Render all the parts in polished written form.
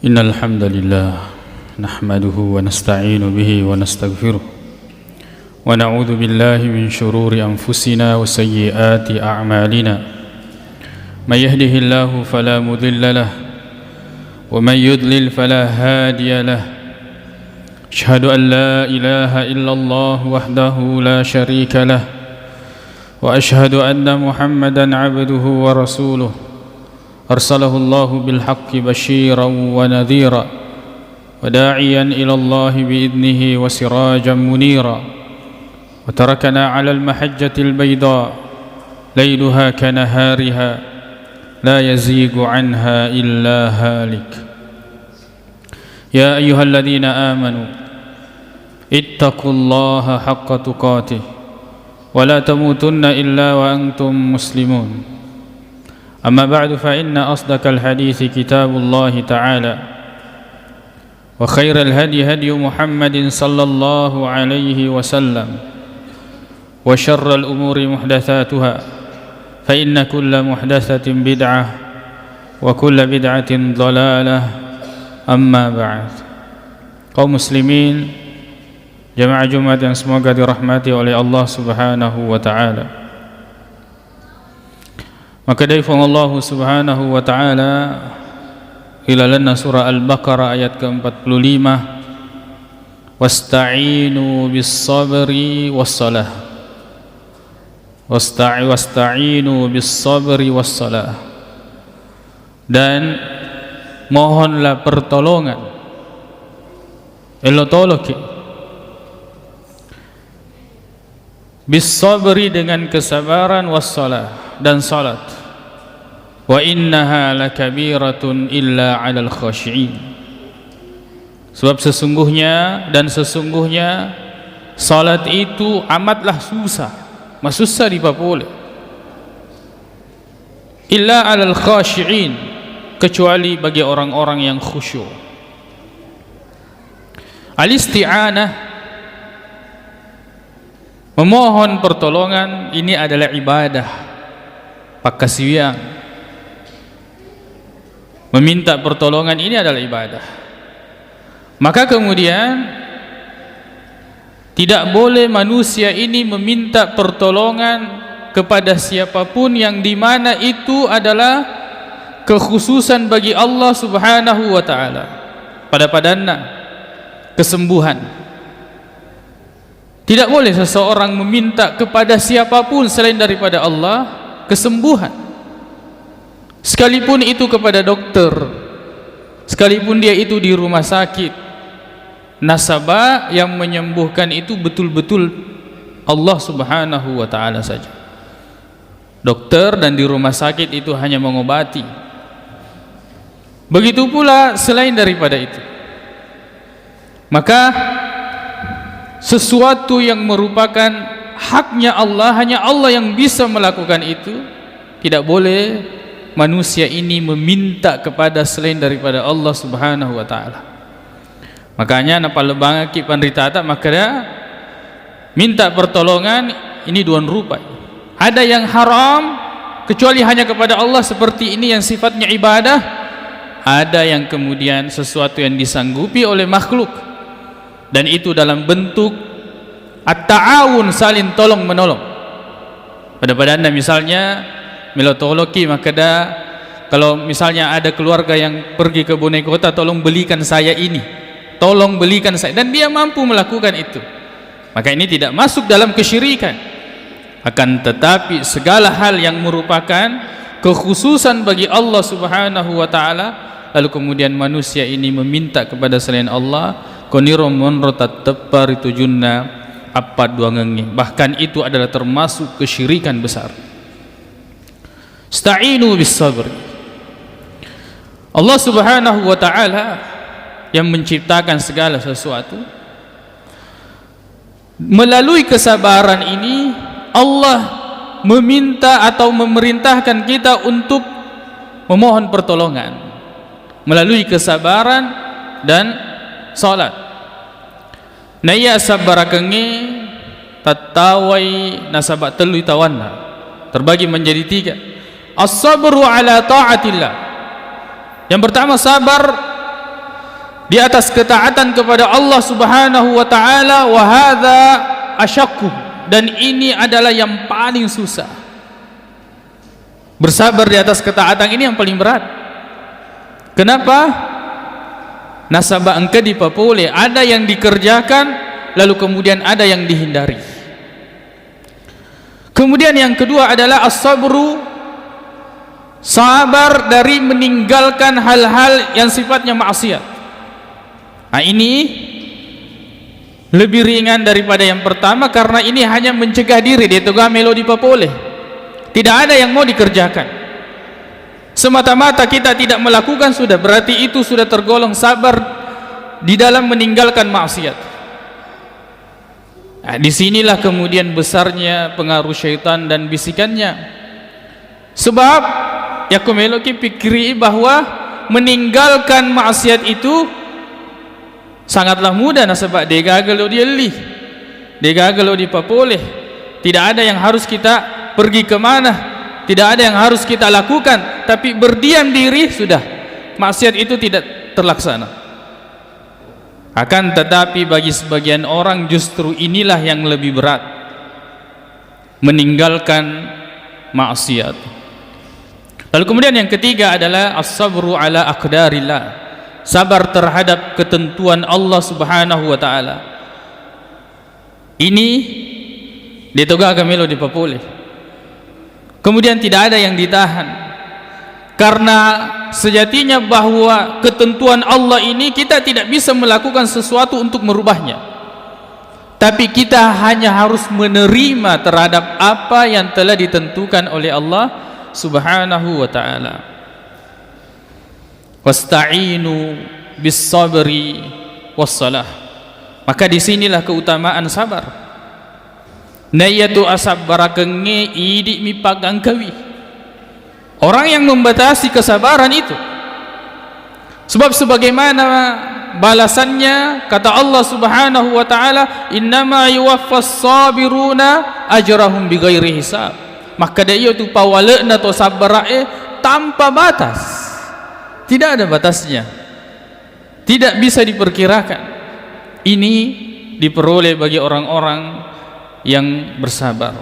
إن الحمد لله نحمده ونستعين به ونستغفره ونعوذ بالله من شرور أنفسنا وسيئات أعمالنا من يهده الله فلا مضل له ومن يضلل فلا هادي له أشهد أن لا إله إلا الله وحده لا شريك له وأشهد أن محمدا عبده ورسوله أرسله الله بالحق بشيرا ونذيرا وداعيا إلى الله بإذنه وسراجا منيرا وتركنا على المحجة البيضاء ليلها كنهارها لا يزيغ عنها إلا هالك يا أيها الذين آمنوا اتقوا الله حق تقاته ولا تموتن إلا وأنتم مسلمون أما بعد فإن أصدق الحديث كتاب الله تعالى وخير الهدي هدي محمد صلى الله عليه وسلم وشر الأمور محدثاتها فإن كل محدثة بدعة وكل بدعة ضلالة أما بعد kaum muslimin jamaah Jumat yang semoga dirahmati oleh Allah Subhanahu wa taala. Maka dari firman Allah Subhanahu wa taala ila lana surah Al-Baqarah ayat ke-45 wasta'inu bis-sabri was-salah wasta'inu bis-sabri was-salah dan mohonlah pertolongan elotoloki bis-sabri dengan kesabaran was-salah dan salat wa innaha lakabiratun illa 'alal khashi'in sebab sesungguhnya salat itu amatlah susah di papole illa 'alal khashi'in kecuali bagi orang-orang yang khusyuk. Al-isti'anah memohon pertolongan ini adalah ibadah pakasiwiang. Meminta pertolongan ini adalah ibadah. Maka kemudian tidak boleh manusia ini meminta pertolongan kepada siapapun yang dimana itu adalah kekhususan bagi Allah Subhanahu wa ta'ala pada padanna kesembuhan. Tidak boleh seseorang meminta kepada siapapun selain daripada Allah kesembuhan, sekalipun itu kepada dokter, sekalipun dia itu di rumah sakit. Nasabah yang menyembuhkan itu betul-betul Allah Subhanahu wa ta'ala saja. Dokter dan di rumah sakit itu hanya mengobati. Begitu pula selain daripada itu. Maka sesuatu yang merupakan haknya Allah, hanya Allah yang bisa melakukan itu. Tidak boleh manusia ini meminta kepada selain daripada Allah Subhanahu wa ta'ala. Makanya napa lebang ki panritata maka dia minta pertolongan ini dua rupa. Ada yang haram kecuali hanya kepada Allah seperti ini yang sifatnya ibadah. Ada yang kemudian sesuatu yang disanggupi oleh makhluk dan itu dalam bentuk at-ta'awun, saling tolong menolong. Pada badannya misalnya melotoloki maka dah kalau misalnya ada keluarga yang pergi ke Bonai Kota, tolong belikan saya ini, tolong belikan saya, dan dia mampu melakukan itu, maka ini tidak masuk dalam kesyirikan. Akan tetapi segala hal yang merupakan kekhususan bagi Allah Subhanahu wa ta'ala lalu kemudian manusia ini meminta kepada selain Allah, koniro monrotat tepar itu junna apa dua ngengi, bahkan itu adalah termasuk kesyirikan besar. Sta'inu bis sabr. Allah Subhanahu wa ta'ala yang menciptakan segala sesuatu, melalui kesabaran ini Allah meminta atau memerintahkan kita untuk memohon pertolongan melalui kesabaran dan salat. Naya sabarakengi tatawai nasabat telu tawanna terbagi menjadi tiga. As-sabru ala ta'atillah. Yang pertama sabar di atas ketaatan kepada Allah Subhanahu wa taala, wa hadza asyaqq, dan ini adalah yang paling susah. Bersabar di atas ketaatan ini yang paling berat. Kenapa? Nasabah engkau dipapole, ada yang dikerjakan lalu kemudian ada yang dihindari. Kemudian yang kedua adalah as-sabru, sabar dari meninggalkan hal-hal yang sifatnya maksiat. Nah, ini lebih ringan daripada yang pertama karena ini hanya mencegah diri dia tugah melodi papole. Tidak ada yang mau dikerjakan. Semata-mata kita tidak melakukan sudah berarti itu sudah tergolong sabar di dalam meninggalkan maksiat. Nah, disinilah kemudian besarnya pengaruh syaitan dan bisikannya. Sebab ya kumeloki pikiri bahwa meninggalkan maksiat itu sangatlah mudah. Nasabak degagalo dia lih, degagalo di papoleh. Tidak ada yang harus kita pergi kemana, tidak ada yang harus kita lakukan, tapi berdiam diri sudah maksiat itu tidak terlaksana. Akan tetapi bagi sebagian orang justru inilah yang lebih berat, meninggalkan maksiat. Lalu kemudian yang ketiga adalah as-sabru ala aqdarillah, sabar terhadap ketentuan Allah Subhanahu wa taala. Ini ditoga kamelo di papole. Kemudian tidak ada yang ditahan. Karena sejatinya bahwa ketentuan Allah ini kita tidak bisa melakukan sesuatu untuk merubahnya. Tapi kita hanya harus menerima terhadap apa yang telah ditentukan oleh Allah Subhanahu wa taala. Wasta'inu bis sabri wassalah. Maka disinilah keutamaan sabar. Nayatu asabbarakenge idi mi pagangkawi. Orang yang membatasi kesabaran itu. Sebab sebagaimana balasannya kata Allah Subhanahu wa taala, innama yuwaffas sabiruna ajrahum bighairi hisab. Maka dia itu pawaleuna atau sabarae tanpa batas. Tidak ada batasnya. Tidak bisa diperkirakan. Ini diperoleh bagi orang-orang yang bersabar.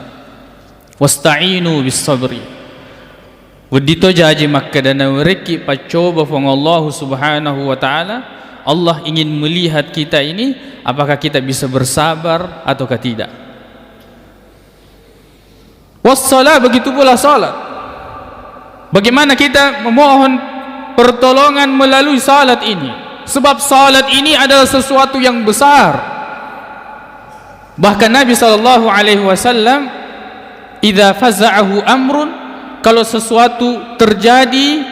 Wasta'inu bis sabri. Wadito jaji makka dan mereki pacoba fong Allah Subhanahu wa taala. Allah ingin melihat kita ini apakah kita bisa bersabar ataukah tidak. Wassalah, begitu pula salat. Bagaimana kita memohon pertolongan melalui salat ini? Sebab salat ini adalah sesuatu yang besar. Bahkan Nabi sallallahu alaihi wasallam, idza faza'ahu amrun, kalau sesuatu terjadi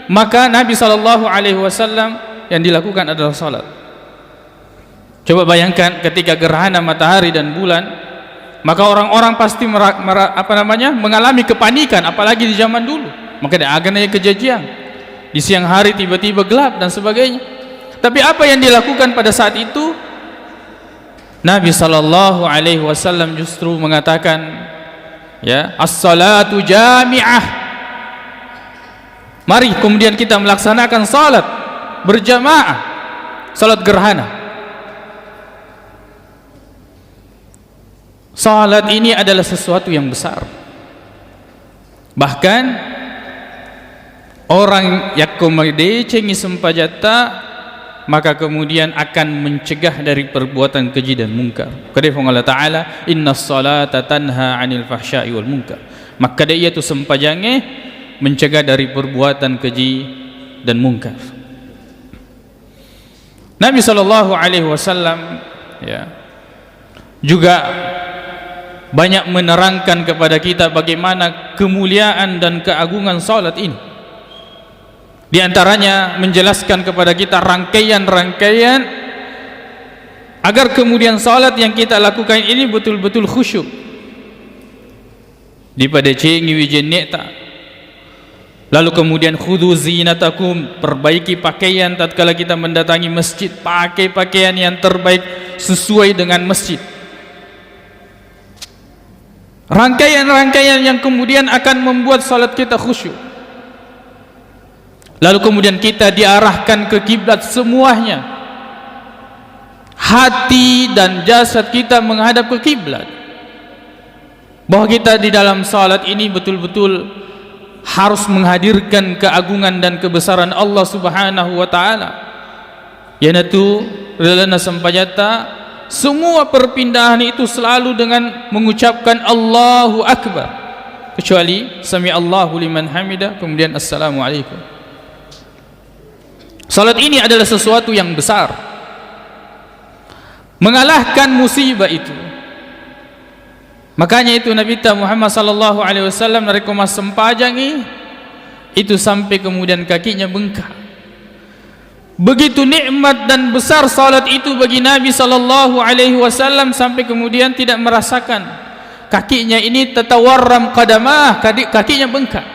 maka Nabi sallallahu alaihi wasallam yang dilakukan adalah salat. Coba bayangkan ketika gerhana matahari dan bulan, maka orang-orang pasti mengalami kepanikan, apalagi di zaman dulu. Maka ada agananya kejadian. Di siang hari tiba-tiba gelap dan sebagainya. Tapi apa yang dilakukan pada saat itu? Nabi sallallahu alaihi wasallam justru mengatakan, ya, as-salatu jami'ah. Mari kemudian kita melaksanakan salat berjamaah, salat gerhana. Salat ini adalah sesuatu yang besar. Bahkan orang yakumade cengi sempajata maka kemudian akan mencegah dari perbuatan keji dan mungkar. Kata Allah Ta'ala, innas salata tanha 'anil fahsya'i wal munkar. Maka dia itu sempajange mencegah dari perbuatan keji dan mungkar. Nabi sallallahu alaihi wasallam ya juga banyak menerangkan kepada kita bagaimana kemuliaan dan keagungan salat ini. Di antaranya menjelaskan kepada kita rangkaian-rangkaian agar kemudian salat yang kita lakukan ini betul-betul khusyuk. Daripada cengi wijeneta. Lalu kemudian khudhu zinatakum, perbaiki pakaian tatkala kita mendatangi masjid, pakai pakaian yang terbaik sesuai dengan masjid. Rangkaian-rangkaian yang kemudian akan membuat salat kita khusyuk. lalu kemudian kita diarahkan ke kiblat semuanya, hati dan jasad kita menghadap ke kiblat, bahwa kita di dalam salat ini betul-betul harus menghadirkan keagungan dan kebesaran Allah Subhanahu wa taala. Yanatu relana sampajata, semua perpindahan itu selalu dengan mengucapkan Allahu Akbar, kecuali Sami Allahu liman hamidah, kemudian Assalamualaikum. Salat ini adalah sesuatu yang besar, mengalahkan musibah itu. Makanya itu Nabi Muhammad sallallahu alaihi wasallam narekomas sempajangi itu sampai kemudian kakinya bengkak. Begitu nikmat dan besar salat itu bagi Nabi sallallahu alaihi wasallam sampai kemudian tidak merasakan kakinya ini tatawarram qadamah, kakinya bengkak.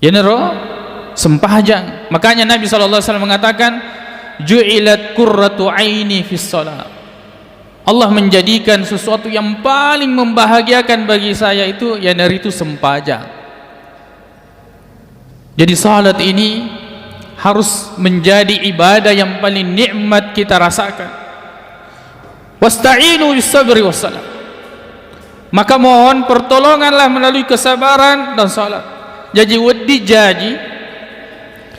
Ya nero sempajang. Makanya Nabi sallallahu alaihi wasallam mengatakan ju'ilat qurratu aini fis shalah. Allah menjadikan sesuatu yang paling membahagiakan bagi saya itu ya dari itu sempajang. Jadi salat ini harus menjadi ibadah yang paling nikmat kita rasakan. Wasta'inu bis sabri was salat. Maka mohon pertolonganlah melalui kesabaran dan salat. Jadi wedi jadi.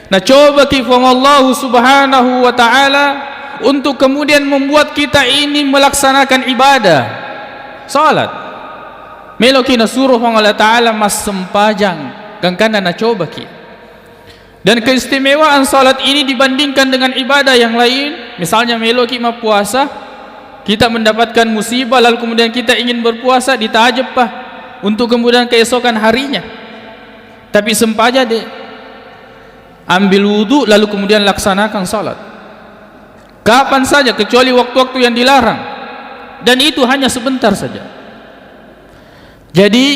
Nah coba kifong Allah Subhanahu wa taala untuk kemudian membuat kita ini melaksanakan ibadah salat. Meloki na suruh Allah taala mas sempajang gangkana na coba ki. Dan keistimewaan salat ini dibandingkan dengan ibadah yang lain, misalnya meloki ma puasa, kita mendapatkan musibah lalu kemudian kita ingin berpuasa ditajab pah untuk kemudian keesokan harinya. Tapi sempaja deh, ambil wudu lalu kemudian laksanakan salat kapan saja kecuali waktu-waktu yang dilarang, dan itu hanya sebentar saja. Jadi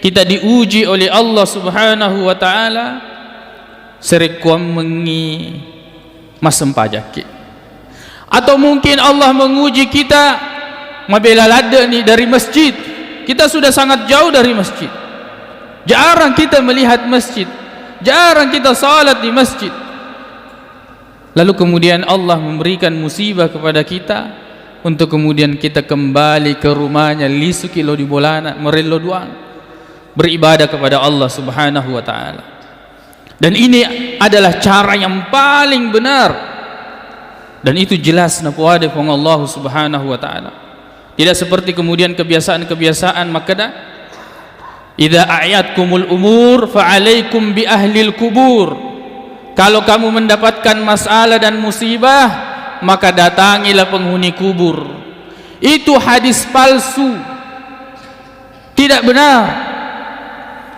kita diuji oleh Allah Subhanahu wa taala serikuam mengi masem pajaki, atau mungkin Allah menguji kita mabela lada ni dari masjid, kita sudah sangat jauh dari masjid, jarang kita melihat masjid, jarang kita salat di masjid. Lalu kemudian Allah memberikan musibah kepada kita untuk kemudian kita kembali ke rumahnya lisu kilo di bolana merelo duang beribadah kepada Allah Subhanahu wa taala. Dan ini adalah cara yang paling benar, dan itu jelas napuade pong Allah Subhanahu wa taala. Tidak seperti kemudian kebiasaan-kebiasaan makada idza a'yatkumul umur fa'alaikum bi ahlil kubur. Kalau kamu mendapatkan masalah dan musibah, maka datangilah penghuni kubur. Itu hadis palsu, tidak benar.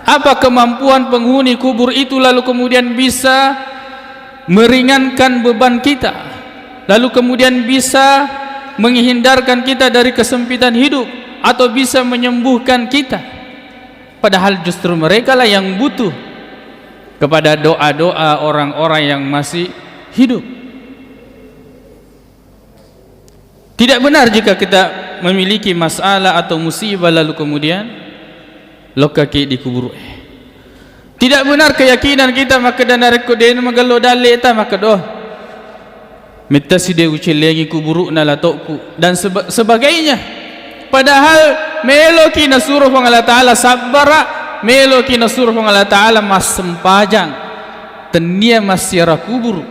Apa kemampuan penghuni kubur itu lalu kemudian bisa meringankan beban kita, lalu kemudian bisa menghindarkan kita dari kesempitan hidup, atau bisa menyembuhkan kita? Padahal justru mereka lah yang butuh kepada doa-doa orang-orang yang masih hidup. Tidak benar jika kita memiliki masalah atau musibah lalu kemudian lokaki di kubur. Tidak benar keyakinan kita maka danare ko den magalo dalle ta maka doh mitta si de ucilengi kuburu na latokku dan sebagainya. Padahal meloki na suruh Allah taala sabara, meloki na suruh Allah taala mas sempajang tenia mas siara kubur.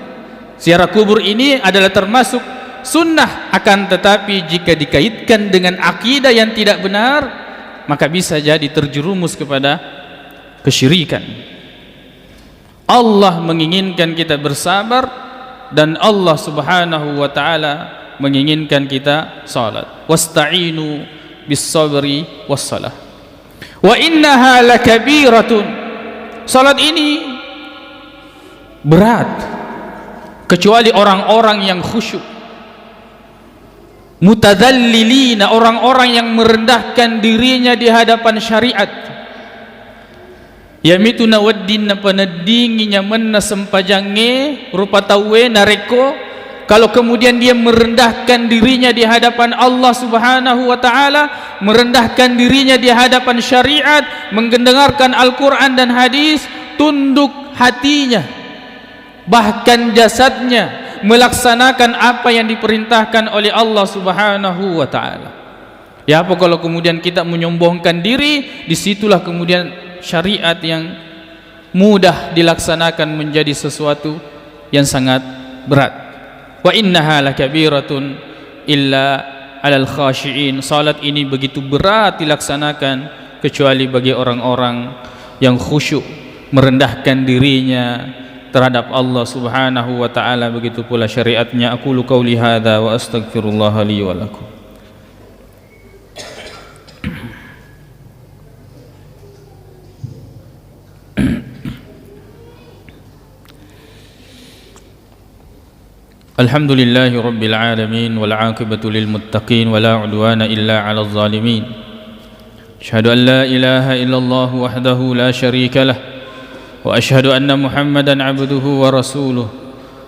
Siara kubur ini adalah termasuk sunnah, akan tetapi jika dikaitkan dengan akidah yang tidak benar maka bisa jadi terjerumus kepada kesyirikan. Allah menginginkan kita bersabar, dan Allah Subhanahu wa taala menginginkan kita salat. Wasta'inu bis sabri was salah. Wa innaha lakabiratun. Salat ini berat kecuali orang-orang yang khusyuk, mutadzallilina, orang-orang yang merendahkan dirinya di hadapan syariat. Yamituna waddin na panadingi nyaman na sempajange rupa tawe nareko kalau kemudian dia merendahkan dirinya di hadapan Allah Subhanahu wa taala, merendahkan dirinya di hadapan syariat, mendengarkan Al-Quran dan hadis, tunduk hatinya, bahkan jasadnya, melaksanakan apa yang diperintahkan oleh Allah Subhanahu wa taala. Ya, apa kalau kemudian kita menyombongkan diri, disitulah kemudian syariat yang mudah dilaksanakan menjadi sesuatu yang sangat berat. Wa innaha lakabiratun illa alal khashiin. Salat ini begitu berat dilaksanakan kecuali bagi orang-orang yang khusyuk, merendahkan dirinya terhadap Allah Subhanahu wa taala. Begitu pula syariatnya. Aqulu qauli hadza wa astaghfirullah li wa lakum. Alhamdulillahi rabbil alamin wal aqibatu lil muttaqin wala udwana illa 'alal zalimin. Asyhadu an la ilaha illallah wahdahu la syarika lah wa asyhadu anna Muhammadan 'abduhu wa rasuluh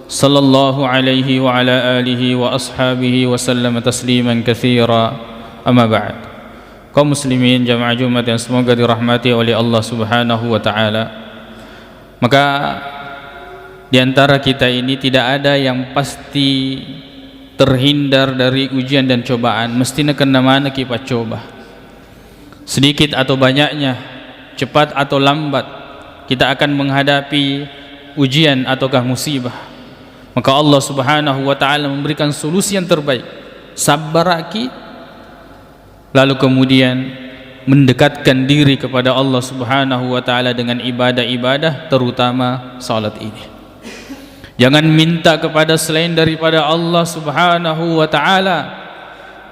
sallallahu alaihi wa ala alihi wa ashabihi wa sallama tasliman katsira. Amma ba'd. Kaum muslimin jamaah Jumat yang semoga dirahmati oleh Allah Subhanahu wa taala. Maka di antara kita ini tidak ada yang pasti terhindar dari ujian dan cobaan. Mestinya kena mana kita coba, sedikit atau banyaknya, cepat atau lambat, kita akan menghadapi ujian ataukah musibah. Maka Allah Subhanahu wa taala memberikan solusi yang terbaik. Sabar aki, lalu kemudian mendekatkan diri kepada Allah Subhanahu wa taala dengan ibadah-ibadah, terutama salat ini. Jangan minta kepada selain daripada Allah Subhanahu wa ta'ala.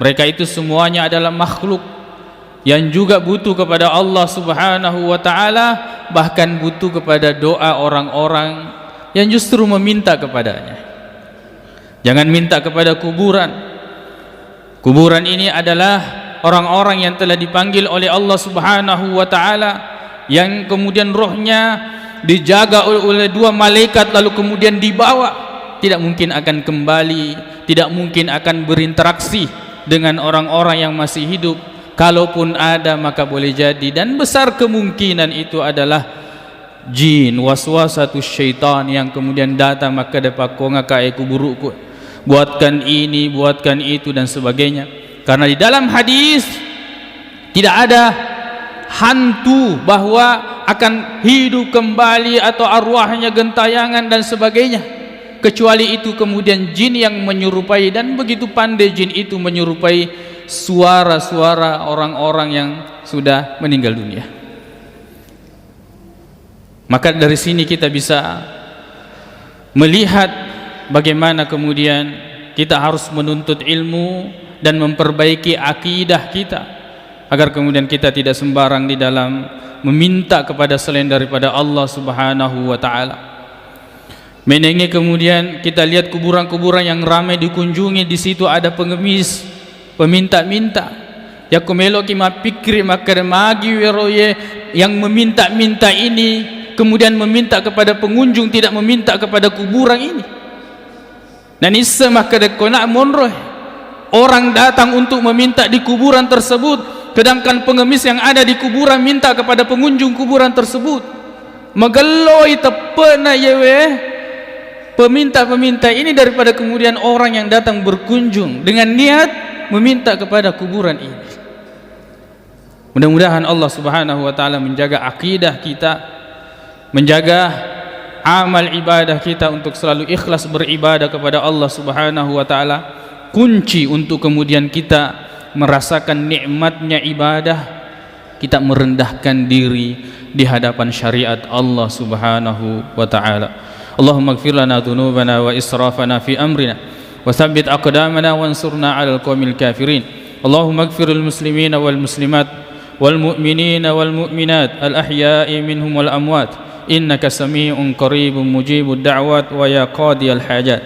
Mereka itu semuanya adalah makhluk yang juga butuh kepada Allah Subhanahu wa ta'ala, bahkan butuh kepada doa orang-orang yang justru meminta kepadanya. Jangan minta kepada kuburan. Kuburan ini adalah orang-orang yang telah dipanggil oleh Allah Subhanahu wa ta'ala, yang kemudian rohnya dijaga oleh dua malaikat lalu kemudian dibawa, tidak mungkin akan kembali, tidak mungkin akan berinteraksi dengan orang-orang yang masih hidup. Kalaupun ada maka boleh jadi dan besar kemungkinan itu adalah jin, waswasatus syaitan yang kemudian datang maka dapat kongakai kuburuku, buatkan ini, buatkan itu dan sebagainya. Karena di dalam hadis tidak ada hantu bahwa akan hidup kembali atau arwahnya gentayangan dan sebagainya, kecuali itu kemudian jin yang menyerupai, dan begitu pandai jin itu menyerupai suara-suara orang-orang yang sudah meninggal dunia. Maka dari sini kita bisa melihat bagaimana kemudian kita harus menuntut ilmu dan memperbaiki akidah kita, agar kemudian kita tidak sembarang di dalam meminta kepada selain daripada Allah Subhanahu wa ta'ala. Menengnya kemudian kita lihat kuburan-kuburan yang ramai dikunjungi, di situ ada pengemis, peminta-minta. Ya kumelo kima pikri maka magi weroye yang meminta-minta ini kemudian meminta kepada pengunjung, tidak meminta kepada kuburan ini. Dan isa maka dekona monroh orang datang untuk meminta di kuburan tersebut, sedangkan pengemis yang ada di kuburan minta kepada pengunjung kuburan tersebut. Mageloi tepena yewe peminta-peminta ini daripada kemudian orang yang datang berkunjung dengan niat meminta kepada kuburan ini. Mudah-mudahan Allah Subhanahu wa ta'ala menjaga akidah kita, menjaga amal ibadah kita untuk selalu ikhlas beribadah kepada Allah Subhanahu wa ta'ala. Kunci untuk kemudian kita merasakan nikmatnya ibadah, kita merendahkan diri di hadapan syariat Allah Subhanahu wa ta'ala. Allahumma ighfir lana dhunubana wa israfana fi amrina wa thabbit aqdamana wansurna 'alal qaumil kafirin. Allahumma ighfir lil muslimina wal muslimat wal mu'minina wal mu'minat al ahya'i minhum wal amwat innaka sami'un qaribun mujibud da'wat wa ya qadiyal hajat.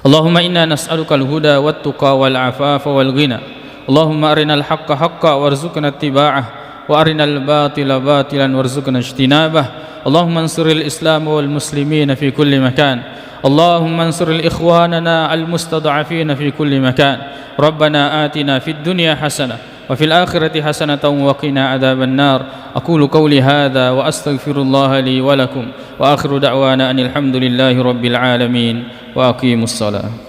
Allahumma inna nas'aluka al-huda wat-tuqa wal-'afafa wal-ghina. Allahumma arinal haqqa haqqan warzuqna ittiba'ah wa arinal batila batilan warzuqna ijtinabah. Allahumma ansuril islam wal muslimina fi kulli makan. اللهم انصر الإخواننا المستضعفين في كل مكان. ربنا آتنا في الدنيا حسنة وفي الآخرة حسنة وقنا عذاب النار. أقول قولي هذا وأستغفر الله لي ولكم، وآخر دعوانا أن الحمد لله رب العالمين، وأقيموا الصلاة.